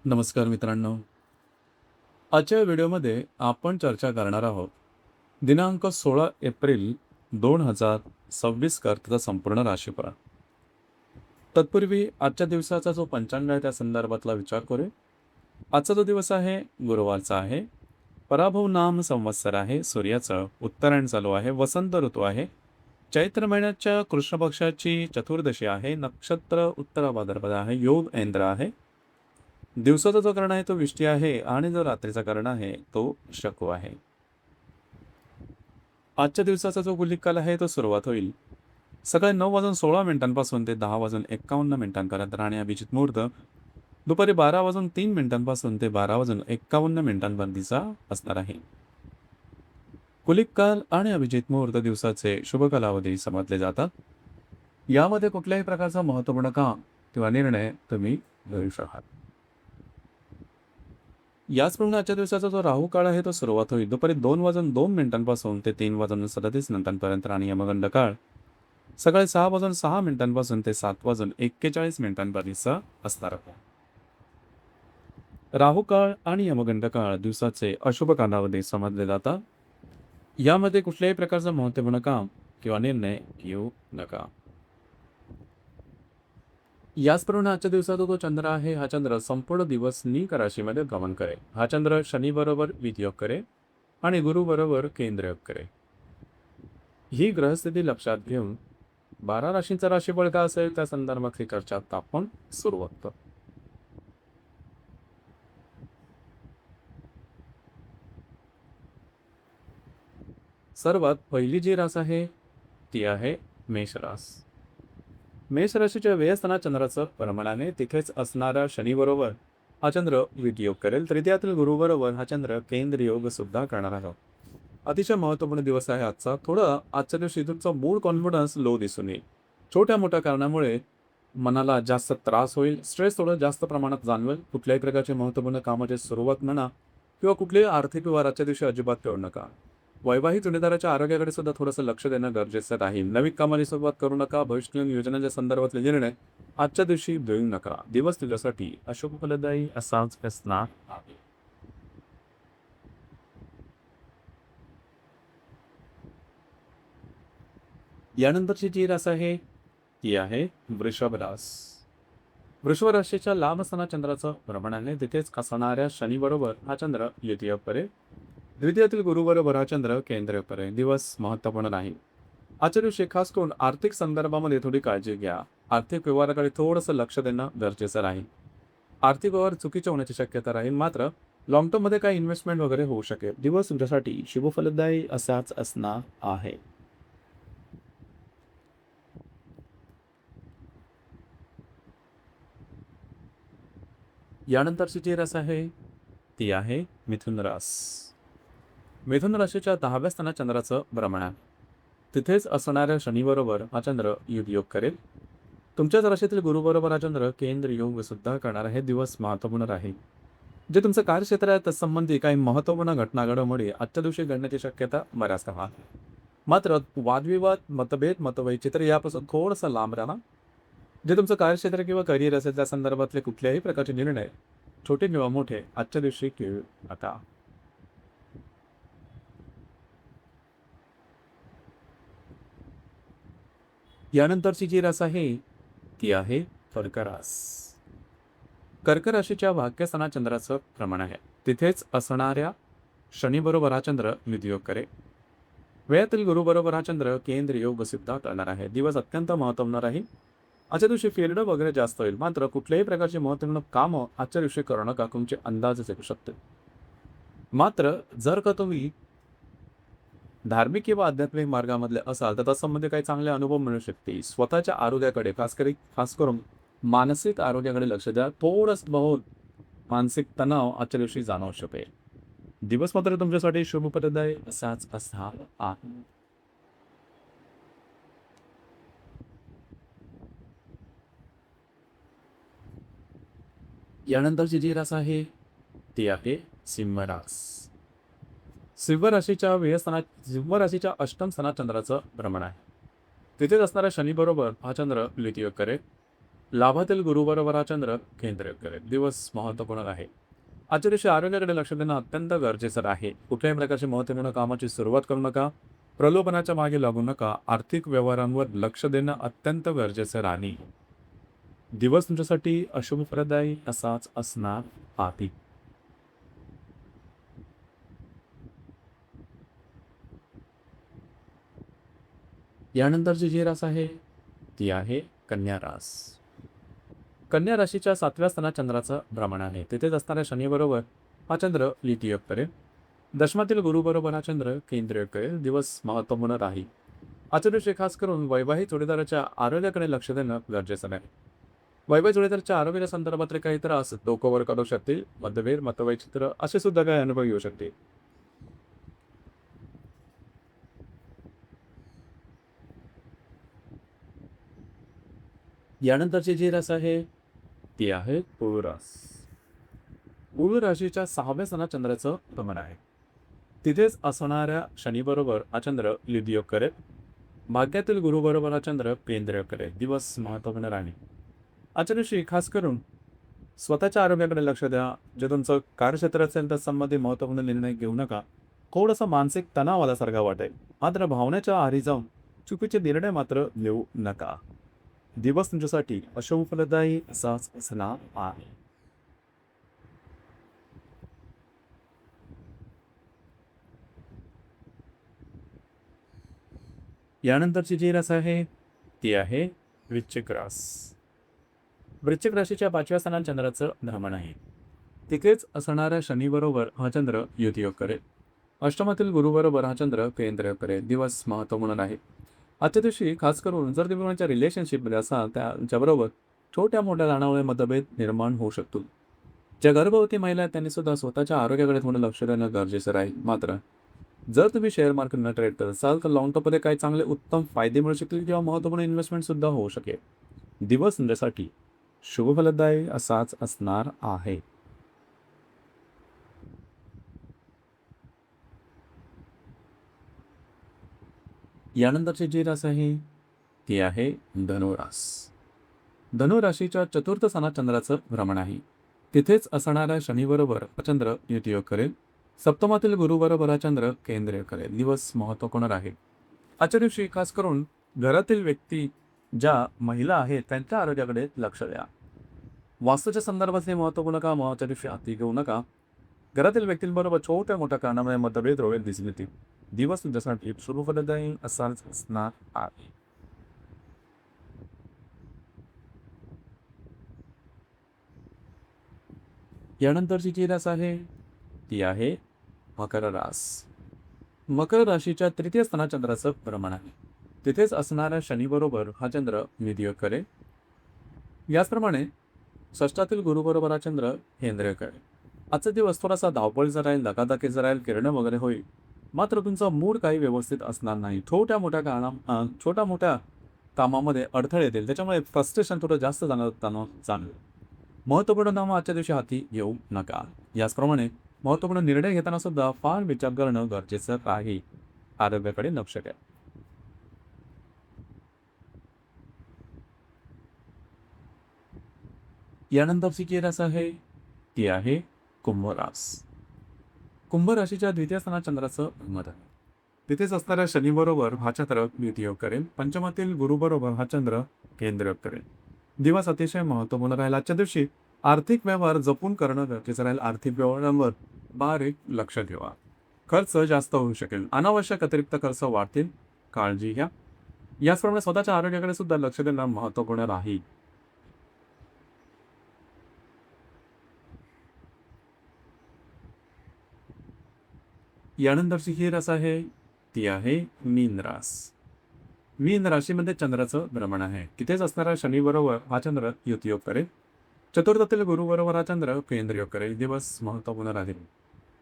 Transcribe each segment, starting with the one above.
नमस्कार मित्रांनो. आजच्या व्हिडिओमध्ये आपण चर्चा करणार आहोत दिनांक 16 एप्रिल 2026 करता संपूर्ण राशीफळ. तत्पूर्वी आजच्या दिवसाचा जो पंचांग आहे त्या संदर्भातला विचार करू. आजचा जो दिवस आहे गुरुवारचा आहे. पराभव नाम संवत्सर आहे. सूर्याचं उत्तरायण चालू आहे. वसंत ऋतू आहे. चैत्र महिन्याच्या कृष्ण पक्षाची चतुर्दशी आहे. नक्षत्र उत्तर भाद्रपद आहे. योग ऐंद्र आहे. दिवसाचा जो कर्ण आहे तो विष्टी आहे आणि जो रात्रीचा कर्ण आहे तो शकू आहे. आजच्या दिवसाचा जो गुलिक काल आहे तो सुरुवात होईल सकाळी 9:16 ते 10:51 आणि अभिजित मुहूर्त दुपारी 12:03 ते 12:51 असणार आहे. कुलिक काल आणि अभिजित मुहूर्त दिवसाचे शुभ कालावधी समजले जातात. यामध्ये कुठल्याही प्रकारचा महत्त्वपूर्ण काम किंवा निर्णय तुम्ही घेऊ शकाल. याचप्रमाणे आजच्या दिवसाचा जो राहू काळ आहे तो सुरुवात होईल दुपारी 2:02 ते 3:37 आणि यमगंड काळ सकाळी 6:06 ते 7:41 असणार आहे. राहू काळ आणि यमगंड काळ दिवसाचे अशुभ कालावधी समजले जातात. यामध्ये कुठल्याही प्रकारचं महत्त्वपूर्ण काम किंवा निर्णय घेऊ नका. याचप्रमाणे आजच्या दिवसाचा जो चंद्र आहे हा चंद्र संपूर्ण दिवस नीक राशीमध्ये गमन करेल. हा चंद्र शनी बरोबर विधियोग करेल आणि गुरु बरोबर केंद्रयोग करेल. ही ग्रहस्थिती लक्षात घेऊन 12 राशींचा राशीफळ काय असेल त्या संदर्भातली चर्चा आता आपण सुरुवात करू. सर्वात पहिली जी रास आहे ती आहे मेषरास. मेष राशीच्या व्ययस्थानात चंद्राचं प्रमाणाने तिथेच असणारा शनी बरोबर हा चंद्र विधियोग करेल. तृतीयातील गुरु बरोबर हा चंद्र केंद्र योग सुद्धा करणार आहे. अतिशय महत्त्वपूर्ण दिवस आहे आजचा. थोडं आजच्या दिवशी तुमचा मूड कॉन्फिडन्स लो दिसून येईल. छोट्या मोठ्या कारणामुळे मनाला जास्त त्रास होईल. स्ट्रेस थोडं जास्त प्रमाणात जाणवेल. कुठल्याही प्रकारचे महत्त्वपूर्ण कामाची सुरुवात म्हणा किंवा कुठलेही आर्थिक व्यवहार आजच्या दिवशी अजिबात करू नका. वैवाहिक जोडीदाराच्या आरोग्याकडे सुद्धा थोडंसं लक्ष देणं गरजेचं राहील. नवीन कामाची सुरुवात करू नका. भविष्य योजनांच्या संदर्भातले निर्णय आजच्या दिवशी घेऊ नका. दिवस तुझ्यासाठी अशुभ फलदायी असाच असणार आहे. यानंतरची जी रास आहे ती आहे वृषभ रास. वृषभ राशीच्या लाभ स्थानात चंद्राचं भ्रमण आहे. तिथेच असणाऱ्या शनी बरोबर हा चंद्र युतियोग करेल. द्वितीयातील गुरु बरोबर हा चंद्र केंद्र करेल. दिवस महत्त्वपूर्ण नाही. आजच्या दिवशी खास करून आर्थिक संदर्भामध्ये थोडी काळजी घ्या. आर्थिक व्यवहाराकडे थोडंसं लक्ष देणं गरजेचं राहील. आर्थिक व्यवहार चुकीचे होण्याची शक्यता राहील. मात्र लॉंग टर्ममध्ये काही इन्व्हेस्टमेंट वगैरे होऊ शकेल. दिवस तुमच्यासाठी शुभ फलदायी असाच असणार आहे. यानंतरची जी रास आहे ती आहे मिथुन रास. मिथुन राशीच्या 10व्या स्थानात चंद्राचं भ्रमण आहे. तिथेच असणाऱ्या शनीबरोबर हा चंद्र युगयोग करेल. तुमच्याच राशीतील गुरुबरोबर हा चंद्र केंद्र योग सुद्धा करणार आहे. दिवस महत्त्वपूर्ण राहील. जे तुमचं कार्यक्षेत्र आहे तत्संबंधी काही महत्त्वपूर्ण घटना घडामोडी आजच्या दिवशी घडण्याची शक्यता बऱ्याच आहे. मात्र वादविवाद मतभेद मतवैचित्र यापासून थोडंसं लांब राहा. जे तुमचं कार्यक्षेत्र किंवा करिअर असेल त्या संदर्भातले कुठल्याही प्रकारचे निर्णय छोटे किंवा मोठे आजच्या दिवशी घेऊ नका. यानंतरची जी रास आहे ती आहे कर्क रास. कर्क राशीच्या भाग्यस्थानात चंद्राचं प्रमाण आहे. तिथेच असणाऱ्या शनीबरोबर हा चंद्र युतियोग करेल. वेळातील गुरुबरोबर हा चंद्र केंद्र योग सिद्ध करणार आहे. दिवस अत्यंत महत्त्वपूर्ण राहील. आजच्या दिवशी फिरणं वगैरे जास्त होईल. मात्र कुठल्याही प्रकारचे महत्त्वपूर्ण कामं आजच्या दिवशी करू नका. तुमचे अंदाजच येऊ शकते. मात्र जर का तुम्ही धार्मिक किंवा आध्यात्मिक मार्गामधले असाल तर तत्संबंधी काही चांगले अनुभव मिळू शकते. स्वतःच्या आरोग्याकडे खास करून मानसिक आरोग्याकडे लक्ष द्या. थोडंसं बहुत मानसिक तणाव आजच्या दिवशी जाणवू शकेल. दिवस मात्र तुमच्यासाठी शुभप्रदायी असाच असणार आहे. यानंतरची जी रास आहे ती आहे सिंह रास. सिंह राशीच्या अष्टम स्थानात चंद्राचं भ्रमण आहे. तिथेच असणाऱ्या शनी बरोबर हा चंद्र युतियोग करेल. लाभातील गुरुबरोबर हा चंद्र केंद्रित करेल. दिवस महत्त्वपूर्ण आहे. आजच्या दिवशी आरोग्याकडे लक्ष देणं अत्यंत गरजेचं आहे. कुठल्याही प्रकारची महत्त्वपूर्ण कामाची सुरुवात करू नका. प्रलोभनाच्या मागे लागू नका. आर्थिक व्यवहारांवर लक्ष देणं अत्यंत गरजेचं राहील. दिवस तुमच्यासाठी अशुभप्रदायी असाच असणार आहे. यानंतरची जी रास आहे ती आहे कन्या रास. कन्या राशीच्या 7व्या स्थानात चंद्राचं भ्रमण आहे. तिथेच असणाऱ्या शनीबरोबर हा चंद्र युती योग करेल. दशमातील गुरुबरोबर हा चंद्र केंद्रीय करेल. दिवस महत्त्वपूर्ण राहील. आजच्या दिवशी खास करून वैवाहिक जोडीदाराच्या आरोग्याकडे लक्ष देणं गरजेचं आहे. वैवाहिक जोडीदाराच्या आरोग्याच्या संदर्भातले काही त्रास डोकंवर करू शकतील. मतभेद, मतवैचित्र असे सुद्धा काही अनुभव येऊ शकतील. यानंतरची जी रास आहे ती आहे तुळ रास. तुळ राशीच्या 6व्या स्थानात चंद्राचं भ्रमण आहे. तिथेच असणाऱ्या शनीबरोबर हा चंद्र युती करेल. भाग्यातील गुरुबरोबर हा चंद्र केंद्रीय करेल. दिवस महत्त्वपूर्ण राहील. आजच्या दिवशी खास करून स्वतःच्या आरोग्याकडे लक्ष द्या. जे तुमचं कार्यक्षेत्र असेल त्या संबंधी महत्त्वपूर्ण निर्णय घेऊ नका. थोडंसं मानसिक तणाव आल्यासारखा वाटेल. मात्र भावनेच्या आहारी जाऊन चुकीचे निर्णय मात्र घेऊ नका. दिवस तुमच्यासाठी अशुभफलदायी असाच असणार आहे. यानंतरची जी रास आहे ती आहे वृश्चिक रास. वृश्चिक राशीच्या 5व्या स्थानात चंद्राचं भ्रमण आहे. तिथेच असणाऱ्या शनीबरोबर हा चंद्र युतियोग करेल. अष्टमातील गुरुबरोबर हा चंद्र केंद्र करेल. दिवस महत्त्वपूर्ण आहे. आजच्या दिवशी खास करून जर तुम्ही कोणाच्या रिलेशनशिपमध्ये असाल त्याच्याबरोबर छोट्या मोठ्या कारणामुळे मतभेद निर्माण होऊ शकतो. ज्या गर्भवती महिला आहेत त्यांनी सुद्धा स्वतःच्या आरोग्याकडे थोडं लक्ष देणं गरजेचं राहील. मात्र जर तुम्ही शेअर मार्केटला ट्रेड करत असाल तर लॉंग टर्ममध्ये काही चांगले उत्तम फायदे मिळू शकतील किंवा महत्त्वपूर्ण इन्व्हेस्टमेंट सुद्धा होऊ शकेल. दिवस तुमच्यासाठी शुभफलदायी असाच असणार आहे. यानंतरची जी रास आहे ती आहे धनुरास. धनुराशीच्या 4थ्या स्थानात चंद्राचं भ्रमण आहे. तिथेच असणाऱ्या शनीबरोबर चंद्र युतियोग करेल. सप्तमातील गुरुबरोबर हा चंद्र केंद्रीय करेल. दिवस महत्त्वपूर्ण राहील. आजच्या दिवशी खास करून घरातील व्यक्ती ज्या महिला आहेत त्यांच्या आरोग्याकडे लक्ष द्या. वास्तूच्या संदर्भातले महत्त्वपूर्ण काम आजच्या दिवशी हाती घेऊ नका. घरातील व्यक्तींबरोबर छोट्या मोठ्या कारणामुळे मतभेद रोवेल दिसून येतील. दिवस तुमच्यासाठी शुभफलदायी असाच असणार आहे. यानंतरची जी रास आहे ती आहे मकर रास. मकर राशीच्या 3य स्थानात चंद्राचं भ्रमण आहे. तिथेच असणाऱ्या शनीबरोबर हा चंद्र युतियोग करेल. याचप्रमाणे षष्ठातील गुरुबरोबर हा चंद्र केंद्रीय करेल. आजचा दिवस थोडासा धावपळीचा राहील, धकाधकीचा राहील, किरणं वगैरे होईल. मात्र तुमचा मूड काही व्यवस्थित असणार नाही. छोट्या मोठ्या कामामध्ये अडथळे येतील. त्याच्यामुळे फ्रस्ट्रेशन थोडं जास्त जाणवेल. महत्त्वपूर्ण कामं आजच्या दिवशी हाती घेऊ नका. याचप्रमाणे महत्त्वपूर्ण निर्णय घेताना सुद्धा फार विचार करणं गरजेचं आहे. आरोग्याकडे लक्ष द्या. यानंतरची जी रास आहे ती आहे कुंभ रास. कुंभ राशीच्या 2थ्या स्थानात चंद्राचं भ्रमण आहे. तिथेच असणाऱ्या शनीबरोबर हा चंद्र युतियोग करेल. पंचमातील गुरुबरोबर हा चंद्र केंद्रीय करेल. दिवस अतिशय महत्त्वपूर्ण राहील. आजच्या दिवशी आर्थिक व्यवहार जपून करणं गरजेचं राहील. आर्थिक व्यवहारांवर बारीक लक्ष ठेवा. खर्च जास्त होऊ शकेल. अनावश्यक अतिरिक्त खर्च वाढतील. काळजी घ्या. याचप्रमाणे स्वतःच्या आरोग्याकडे सुद्धा लक्ष देणं महत्त्वपूर्ण राहील. यानंतरची ही रास आहे ती आहे मीन रास. मीन राशीमध्ये चंद्राचं भ्रमण आहे. तिथेच असणाऱ्या शनीबरोबर हा चंद्र युतियोग करेल. चतुर्थातील गुरुबरोबर हा चंद्र केंद्रीय करेल. दिवस महत्त्वपूर्ण राहील.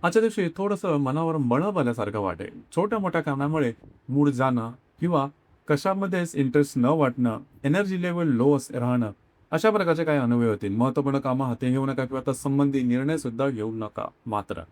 आजच्या दिवशी थोडंसं मनावर मळब आल्यासारखं वाटेल. छोट्या मोठ्या कारणामुळे मूड जाणं किंवा कशामध्येच इंटरेस्ट न वाटणं, एनर्जी लेवल लो राहणं अशा प्रकारचे काही अनुभव होतील. महत्त्वपूर्ण कामं हाती घेऊ नका किंवा तत्संबंधी निर्णय सुद्धा घेऊ नका. मात्र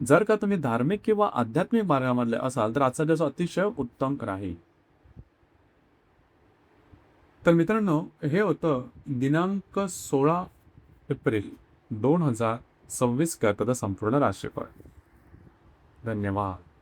जर का तुम्ही धार्मिक किंवा आध्यात्मिक मार्गामधले असाल तर आजचा दिवस अतिशय उत्तम राहील. तर मित्रांनो, हे होतं दिनांक 16 एप्रिल 2026 करता संपूर्ण राशीफळ. धन्यवाद.